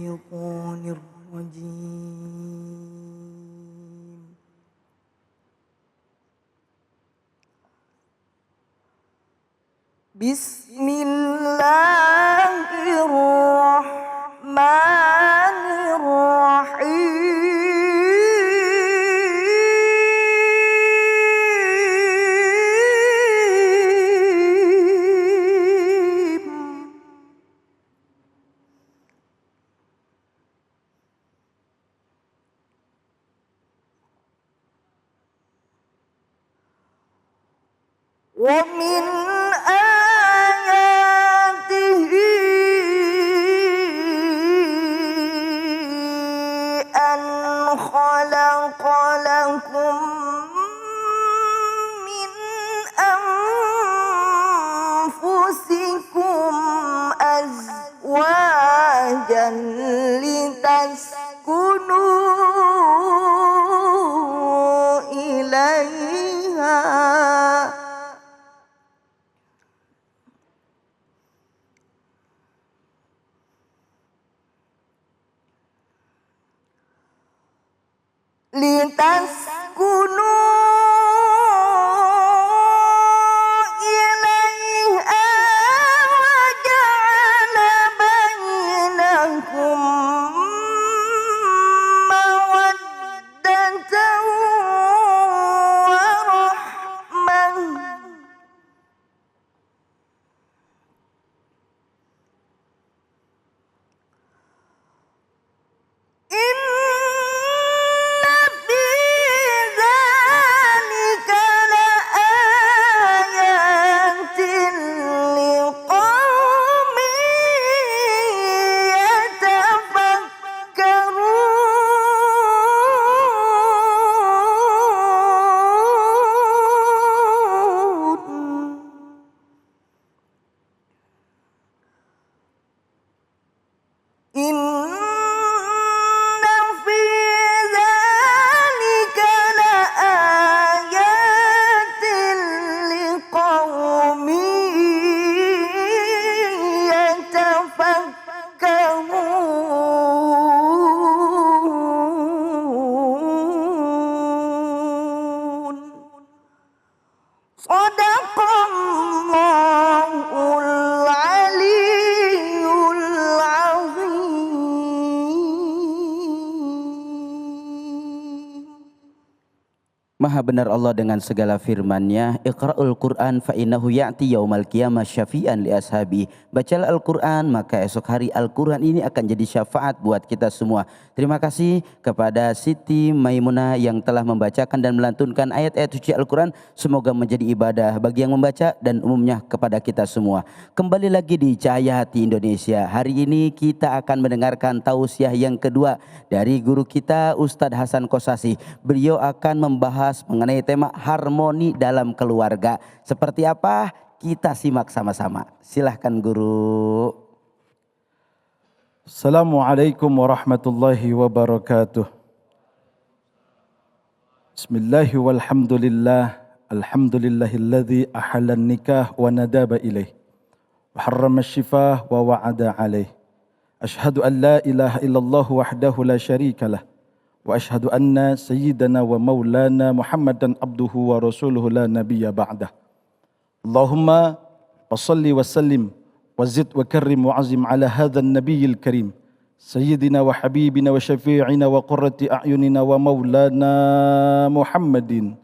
الشيطان الرجيم بسم الله الرحمن الرحيم ومن آياته أن خلق لكم من أنفسكم أزواجا لتسكنوا إليها وجعل بينكم مودة ورحمة Sadaqallahul Aliyyul Azim. Maha benar Allah dengan segala firman-Nya. Iqra'ul Qur'an fa innahu ya'ti yaumal qiyamah syafi'an li ashabi. Bacalah Al-Qur'an, maka esok hari Al-Qur'an ini akan jadi syafaat buat kita semua. Terima kasih kepada Siti Maimunah yang telah membacakan dan melantunkan ayat-ayat suci Al-Qur'an. Semoga menjadi ibadah bagi yang membaca dan umumnya kepada kita semua. Kembali lagi di Cahaya Hati Indonesia. Hari ini kita akan mendengarkan tausiah yang kedua dari guru kita Ustadz Hasan Kosasi. Beliau akan membahas mengenai tema harmoni dalam keluarga. Seperti apa? Kita simak sama-sama. Silahkan guru. Assalamualaikum warahmatullahi wabarakatuh. Bismillahi walhamdulillah. Alhamdulillahilladzi ahalan nikah wa nadaba ilaih. Wa harrama syifah wa wa'ada alaih. Ashhadu an la ilaha illallah wahdahu la syarika lah. Wa ashhadu anna sayyidana wa maulana Muhammadan abduhu wa rasuluhu la nabiyya ba'dah. Allahumma wassalli wa sallim wa zid wa karrim wa azim ala hadha an-nabiyyil karim sayyidina wa habibina wa syafi'ina wa qurrati a'yunina wa maulana Muhammadin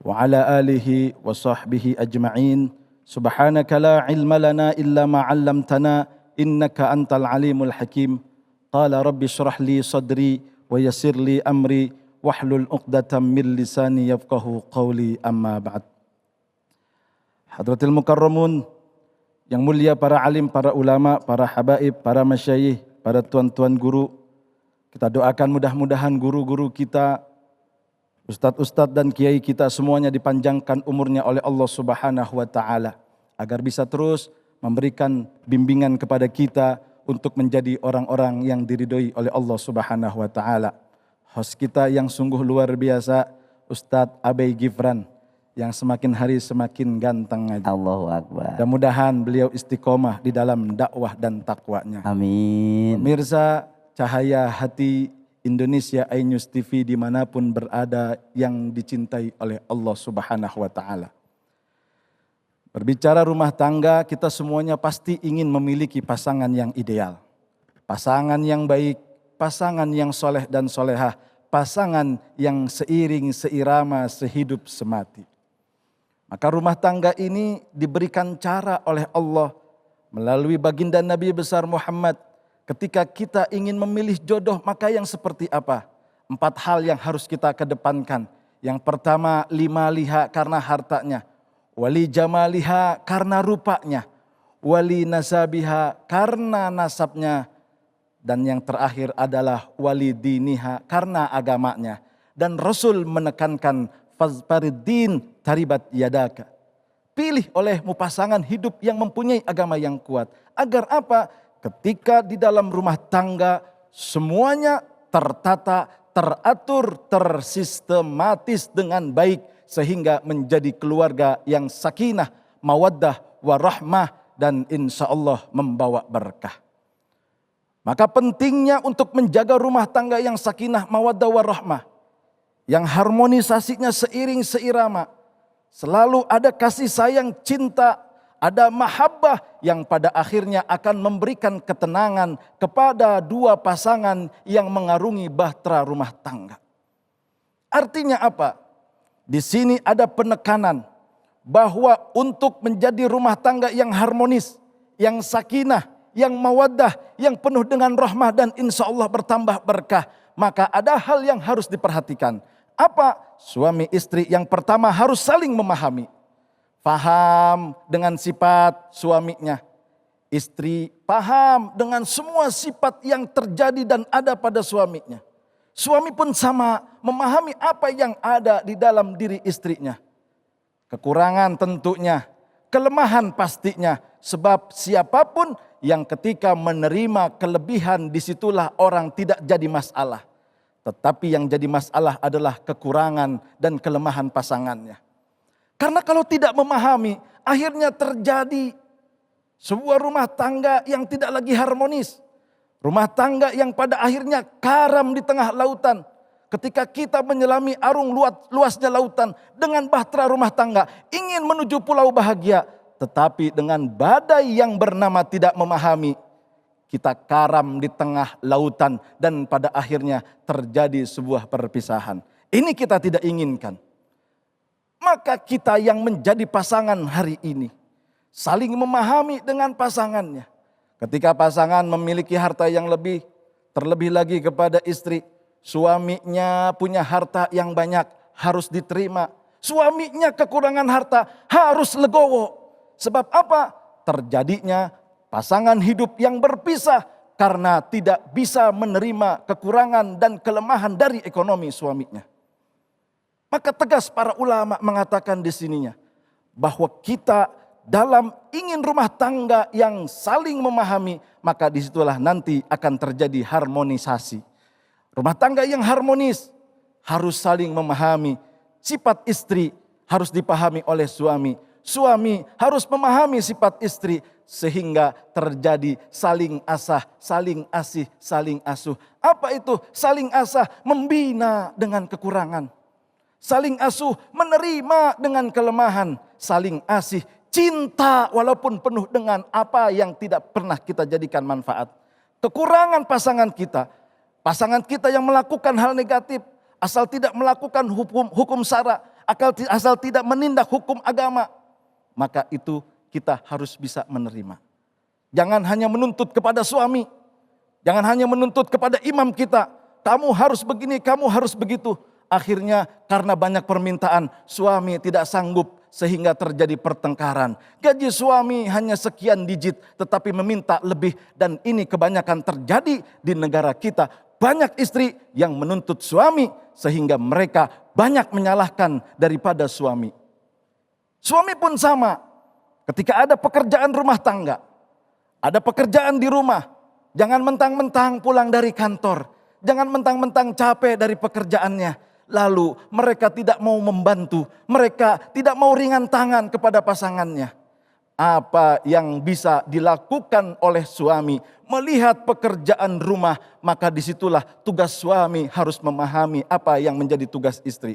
wa ala alihi wa sahbihi ajma'in. Subhanaka la ilma lana illa ma 'allamtana innaka antal alimul hakim. Qala rabbi shrah li sadri wa yassir li amri wahlul 'uqdatam min lisani yafqahu qawli, amma ba'd. Hadratil mukarramun, yang mulia para alim, para ulama, para habaib, para masyayikh, para tuan-tuan guru. Kita doakan mudah-mudahan guru-guru kita, ustadz-ustadz dan kiai kita semuanya dipanjangkan umurnya oleh Allah Subhanahu wa taala agar bisa terus memberikan bimbingan kepada kita untuk menjadi orang-orang yang diridhoi oleh Allah Subhanahu wa taala. Host kita yang sungguh luar biasa, Ustadz Abay Gifran, yang semakin hari semakin ganteng aja. Allahu Akbar. Mudah-mudahan beliau istiqomah di dalam dakwah dan takwanya. Amin. Pemirsa, cahaya hati Indonesia iNews TV dimanapun berada yang dicintai oleh Allah Subhanahu wa Ta'ala. Berbicara rumah tangga, kita semuanya pasti ingin memiliki pasangan yang ideal, pasangan yang baik, pasangan yang soleh dan solehah, pasangan yang seiring seirama sehidup semati. Maka rumah tangga ini diberikan cara oleh Allah melalui baginda Nabi besar Muhammad. Ketika kita ingin memilih jodoh, maka yang seperti apa? 4 hal yang harus kita kedepankan. Yang pertama, lima liha karena hartanya, wali jamaliha karena rupanya, wali nasabiha karena nasabnya, dan yang terakhir adalah wali diniha karena agamanya. Dan Rasul menekankan fazfariddin taribat yadaka. Pilih olehmu pasangan hidup yang mempunyai agama yang kuat. Agar apa? Ketika di dalam rumah tangga semuanya tertata, teratur, tersistematis dengan baik. Sehingga menjadi keluarga yang sakinah, mawaddah, warahmah, dan insya Allah membawa berkah. Maka pentingnya untuk menjaga rumah tangga yang sakinah, mawaddah, warahmah. Yang harmonisasinya seiring seirama. Selalu ada kasih sayang, cinta, ada mahabbah yang pada akhirnya akan memberikan ketenangan kepada dua pasangan yang mengarungi bahtera rumah tangga. Artinya apa? Di sini ada penekanan bahwa untuk menjadi rumah tangga yang harmonis, yang sakinah, yang mawaddah, yang penuh dengan rahmah dan insya Allah bertambah berkah, maka ada hal yang harus diperhatikan. Apa? Suami istri yang pertama harus saling memahami. Paham dengan sifat suaminya. Istri paham dengan semua sifat yang terjadi dan ada pada suaminya. Suami pun sama memahami apa yang ada di dalam diri istrinya. Kekurangan tentunya, kelemahan pastinya. Sebab siapapun yang ketika menerima kelebihan disitulah orang tidak jadi masalah. Tetapi yang jadi masalah adalah kekurangan dan kelemahan pasangannya. Karena kalau tidak memahami, akhirnya terjadi sebuah rumah tangga yang tidak lagi harmonis. Rumah tangga yang pada akhirnya karam di tengah lautan. Ketika kita menyelami arung luasnya lautan dengan bahtera rumah tangga, ingin menuju pulau bahagia. Tetapi dengan badai yang bernama tidak memahami, kita karam di tengah lautan dan pada akhirnya terjadi sebuah perpisahan. Ini kita tidak inginkan. Maka kita yang menjadi pasangan hari ini saling memahami dengan pasangannya. Ketika pasangan memiliki harta yang lebih, terlebih lagi kepada istri, suaminya punya harta yang banyak harus diterima. Suaminya kekurangan harta harus legowo. Sebab apa? Terjadinya pasangan hidup yang berpisah karena tidak bisa menerima kekurangan dan kelemahan dari ekonomi suaminya. Maka tegas para ulama mengatakan di sininya bahwa kita dalam ingin rumah tangga yang saling memahami, maka disitulah nanti akan terjadi harmonisasi. Rumah tangga yang harmonis harus saling memahami. Sifat istri harus dipahami oleh suami. Suami harus memahami sifat istri sehingga terjadi saling asah, saling asih, saling asuh. Apa itu saling asah? Membina dengan kekurangan. Saling asuh, menerima dengan kelemahan. Saling asih, cinta walaupun penuh dengan apa yang tidak pernah kita jadikan manfaat. Kekurangan pasangan kita yang melakukan hal negatif, asal tidak melakukan hukum syara, asal tidak menindak hukum agama, maka itu kita harus bisa menerima. Jangan hanya menuntut kepada suami, jangan hanya menuntut kepada imam kita, kamu harus begini, kamu harus begitu. Akhirnya karena banyak permintaan, suami tidak sanggup sehingga terjadi pertengkaran. Gaji suami hanya sekian digit tetapi meminta lebih, dan ini kebanyakan terjadi di negara kita. Banyak istri yang menuntut suami sehingga mereka banyak menyalahkan daripada suami. Suami pun sama. Ketika ada pekerjaan rumah tangga, ada pekerjaan di rumah, jangan mentang-mentang pulang dari kantor, jangan mentang-mentang capek dari pekerjaannya, Lalu mereka tidak mau membantu, mereka tidak mau ringan tangan kepada pasangannya. Apa yang bisa dilakukan oleh suami melihat pekerjaan rumah, maka disitulah tugas suami harus memahami apa yang menjadi tugas istri.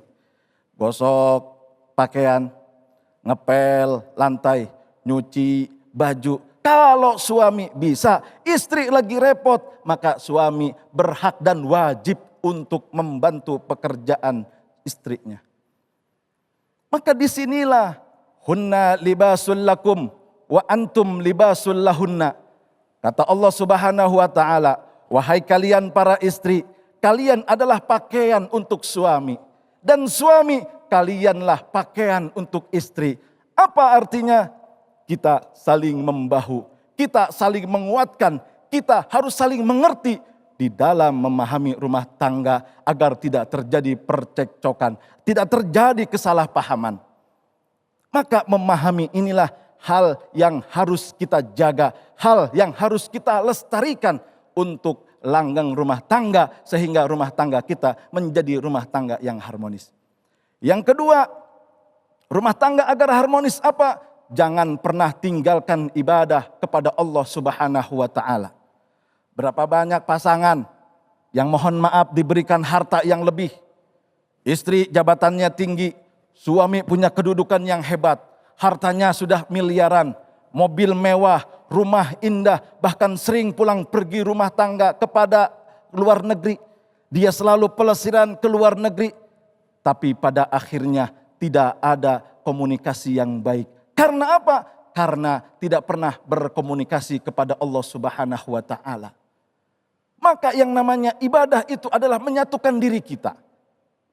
Gosok pakaian, ngepel lantai, nyuci baju. Kalau suami bisa, istri lagi repot, maka suami berhak dan wajib untuk membantu pekerjaan istrinya. Maka disinilah hunna libasul lakum wa antum libasul lahunna. Kata Allah Subhanahu wa taala, wahai kalian para istri, kalian adalah pakaian untuk suami, dan suami kalianlah pakaian untuk istri. Apa artinya? Kita saling membahu, kita saling menguatkan, kita harus saling mengerti di dalam memahami rumah tangga agar tidak terjadi percekcokan, tidak terjadi kesalahpahaman. Maka memahami inilah hal yang harus kita jaga, hal yang harus kita lestarikan untuk langgeng rumah tangga sehingga rumah tangga kita menjadi rumah tangga yang harmonis. Yang kedua, rumah tangga agar harmonis apa? Jangan pernah tinggalkan ibadah kepada Allah Subhanahu wa taala. Berapa banyak pasangan yang mohon maaf diberikan harta yang lebih. Istri jabatannya tinggi, suami punya kedudukan yang hebat, hartanya sudah miliaran, mobil mewah, rumah indah, bahkan sering pulang pergi rumah tangga kepada luar negeri. Dia selalu pelesiran ke luar negeri, tapi pada akhirnya tidak ada komunikasi yang baik. Karena apa? Karena tidak pernah berkomunikasi kepada Allah Subhanahu wa taala. Maka yang namanya ibadah itu adalah menyatukan diri kita.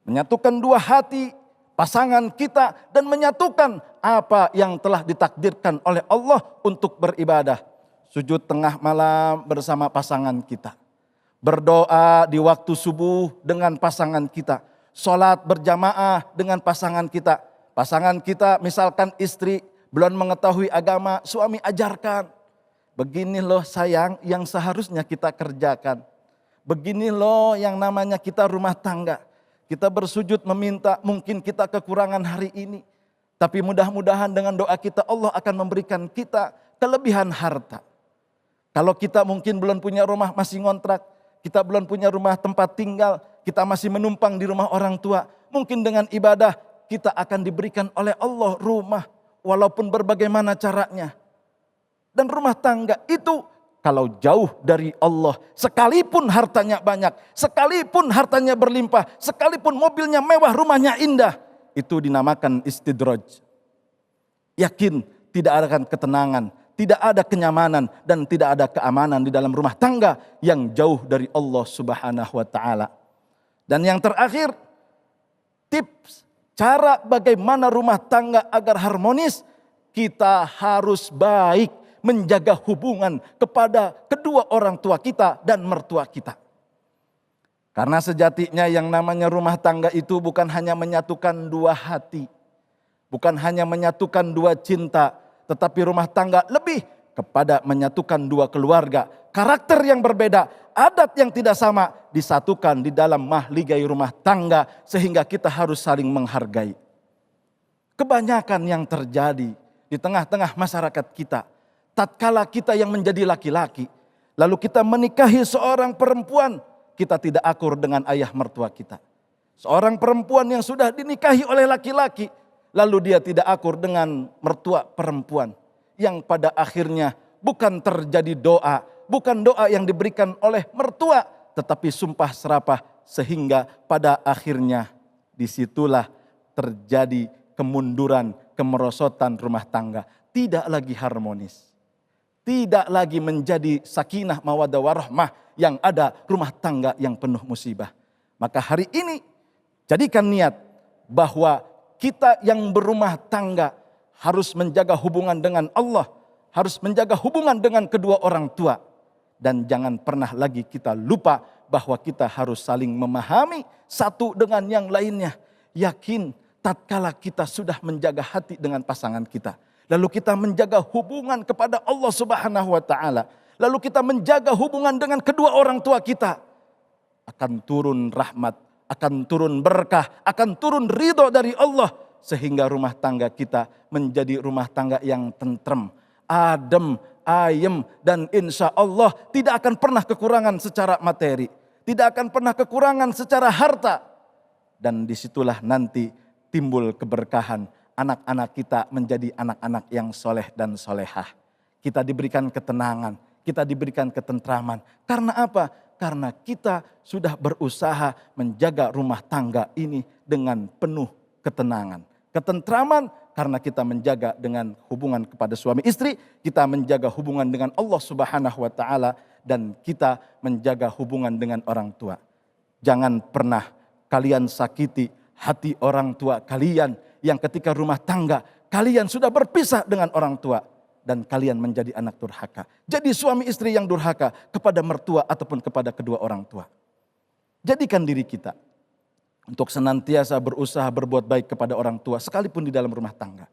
Menyatukan dua hati, pasangan kita, dan menyatukan apa yang telah ditakdirkan oleh Allah untuk beribadah. Sujud tengah malam bersama pasangan kita. Berdoa di waktu subuh dengan pasangan kita. Sholat berjamaah dengan pasangan kita. Pasangan kita misalkan istri belum mengetahui agama, suami ajarkan. Begini loh sayang yang seharusnya kita kerjakan. Begini loh yang namanya kita rumah tangga. Kita bersujud meminta, mungkin kita kekurangan hari ini. Tapi mudah-mudahan dengan doa kita Allah akan memberikan kita kelebihan harta. Kalau kita mungkin belum punya rumah masih ngontrak, kita belum punya rumah tempat tinggal, kita masih menumpang di rumah orang tua. Mungkin dengan ibadah kita akan diberikan oleh Allah rumah walaupun berbagaimana caranya. Dan rumah tangga itu kalau jauh dari Allah, sekalipun hartanya banyak, sekalipun hartanya berlimpah, sekalipun mobilnya mewah, rumahnya indah, itu dinamakan istidraj. Yakin tidak ada ketenangan, tidak ada kenyamanan, dan tidak ada keamanan di dalam rumah tangga yang jauh dari Allah Subhanahu wa taala. Dan yang terakhir, tips cara bagaimana rumah tangga agar harmonis, kita harus baik menjaga hubungan kepada kedua orang tua kita dan mertua kita. Karena sejatinya yang namanya rumah tangga itu bukan hanya menyatukan dua hati, bukan hanya menyatukan dua cinta, tetapi rumah tangga lebih kepada menyatukan dua keluarga, karakter yang berbeda, adat yang tidak sama, disatukan di dalam mahligai rumah tangga sehingga kita harus saling menghargai. Kebanyakan yang terjadi di tengah-tengah masyarakat kita, tatkala kita yang menjadi laki-laki, lalu kita menikahi seorang perempuan, kita tidak akur dengan ayah mertua kita. Seorang perempuan yang sudah dinikahi oleh laki-laki, lalu dia tidak akur dengan mertua perempuan. Yang pada akhirnya bukan terjadi doa, bukan doa yang diberikan oleh mertua, tetapi sumpah serapah, sehingga pada akhirnya disitulah terjadi kemunduran, kemerosotan rumah tangga. Tidak lagi harmonis. Tidak lagi menjadi sakinah mawaddah warahmah, yang ada rumah tangga yang penuh musibah. Maka hari ini jadikan niat bahwa kita yang berumah tangga harus menjaga hubungan dengan Allah, harus menjaga hubungan dengan kedua orang tua. Dan jangan pernah lagi kita lupa bahwa kita harus saling memahami satu dengan yang lainnya. Yakin tatkala kita sudah menjaga hati dengan pasangan kita, lalu kita menjaga hubungan kepada Allah Subhanahu wa taala, lalu kita menjaga hubungan dengan kedua orang tua kita, akan turun rahmat, akan turun berkah, akan turun ridho dari Allah. Sehingga rumah tangga kita menjadi rumah tangga yang tentrem, adem, ayem, dan insya Allah tidak akan pernah kekurangan secara materi, tidak akan pernah kekurangan secara harta. Dan disitulah nanti timbul keberkahan, anak-anak kita menjadi anak-anak yang soleh dan solehah. Kita diberikan ketenangan, kita diberikan ketentraman. Karena apa? Karena kita sudah berusaha menjaga rumah tangga ini dengan penuh ketenangan. Ketentraman karena kita menjaga dengan hubungan kepada suami istri, kita menjaga hubungan dengan Allah Subhanahu wa taala, dan kita menjaga hubungan dengan orang tua. Jangan pernah kalian sakiti hati orang tua kalian yang ketika rumah tangga kalian sudah berpisah dengan orang tua dan kalian menjadi anak durhaka. Jadi suami istri yang durhaka kepada mertua ataupun kepada kedua orang tua. Jadikan diri kita untuk senantiasa berusaha berbuat baik kepada orang tua sekalipun di dalam rumah tangga.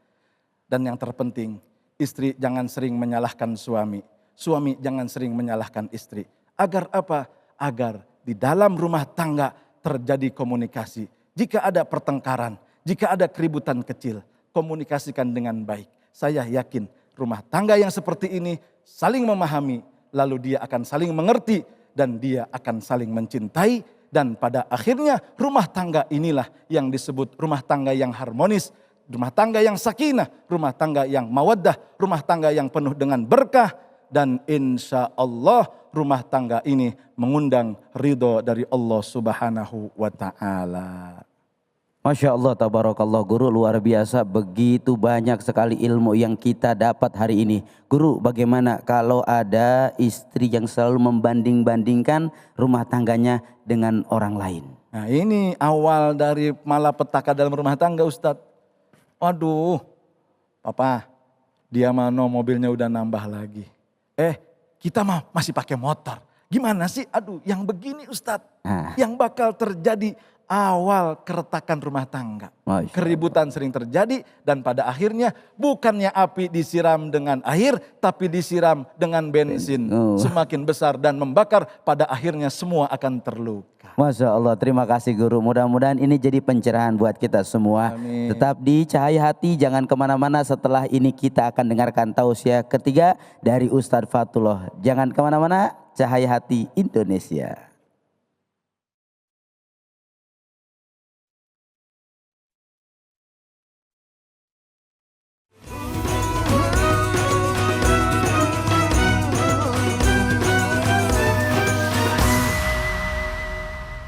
Dan yang terpenting, istri jangan sering menyalahkan suami. Suami jangan sering menyalahkan istri. Agar apa? Agar di dalam rumah tangga terjadi komunikasi. Jika ada pertengkaran, jika ada keributan kecil, komunikasikan dengan baik. Saya yakin rumah tangga yang seperti ini saling memahami, lalu dia akan saling mengerti dan dia akan saling mencintai. Dan pada akhirnya rumah tangga inilah yang disebut rumah tangga yang harmonis, rumah tangga yang sakinah, rumah tangga yang mawaddah, rumah tangga yang penuh dengan berkah. Dan insya Allah rumah tangga ini mengundang ridho dari Allah Subhanahu wa ta'ala. Masya Allah, tabarakallah guru, luar biasa, begitu banyak sekali ilmu yang kita dapat hari ini. Guru, bagaimana kalau ada istri yang selalu membanding-bandingkan rumah tangganya dengan orang lain? Nah ini awal dari malapetaka dalam rumah tangga Ustadz. Waduh, papa, dia mano mobilnya udah nambah lagi. Kita mah masih pakai motor. Gimana sih? Aduh, yang begini Ustadz, yang bakal terjadi awal keretakan rumah tangga. Keributan sering terjadi dan pada akhirnya bukannya api disiram dengan air tapi disiram dengan bensin. Semakin besar dan membakar, pada akhirnya semua akan terluka. Masya Allah, terima kasih guru. Mudah-mudahan ini jadi pencerahan buat kita semua. Amin. Tetap di Cahaya Hati, jangan kemana-mana. Setelah ini kita akan dengarkan tausiah ketiga dari Ustadz Fatullah. Jangan kemana-mana, Cahaya Hati Indonesia.